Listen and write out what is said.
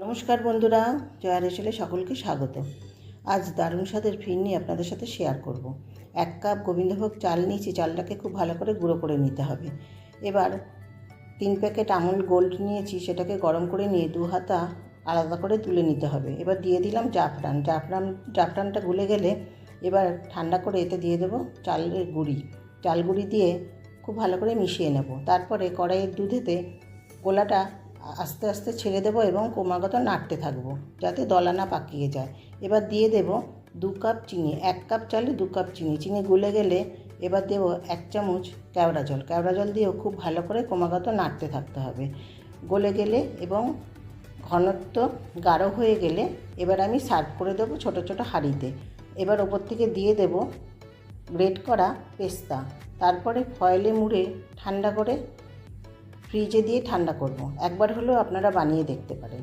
নমস্কার বন্ধুরা, জয়া রেসলে সকলকে স্বাগত। আজ দারুণ স্বাদের ফিরনি আপনাদের সাথে শেয়ার করব। 1 কাপ গোবিন্দভোগ চাল নিয়েছি। চালটাকে খুব ভালো করে গুঁড়ো করে নিতে হবে। এবার 3 প্যাকেট আমুল গোল্ড নিয়েছি, সেটাকে গরম করে নিয়ে 2 হাতা আলাদা করে তুলে নিতে হবে। এবার দিয়ে দিলাম জাফরানটা গুলে গেলে এবার ঠান্ডা করে এতে দিয়ে দেবো চাল গুঁড়ি দিয়ে খুব ভালো করে মিশিয়ে নেব। তারপরে কড়াইয়ের দুধেতে গোলাটা আস্তে আস্তে ছেড়ে দেবো এবং ক্রমাগত নাড়তে থাকবো যাতে দলা না পাকিয়ে যায়। এবার দিয়ে দেব 2 কাপ চিনি। 1 কাপ চালে 2 কাপ চিনি গুলে গেলে এবার দেব 1 চামচ কেওড়া জল দিয়েও খুব ভালো করে ক্রমাগত নাড়তে থাকতে হবে। গলে গেলে এবং ঘনত্ব গাঢ় হয়ে গেলে এবার আমি সার্ভ করে দেবো ছোট ছোট হাঁড়িতে। এবার ওপর থেকে দিয়ে দেব গ্রেট করা পেস্তা। তারপরে ফয়েলে মুড়ে ঠান্ডা করে ফ্রিজে দিয়ে ঠান্ডা করব। একবার হলেও আপনারা বানিয়ে দেখতে পারেন।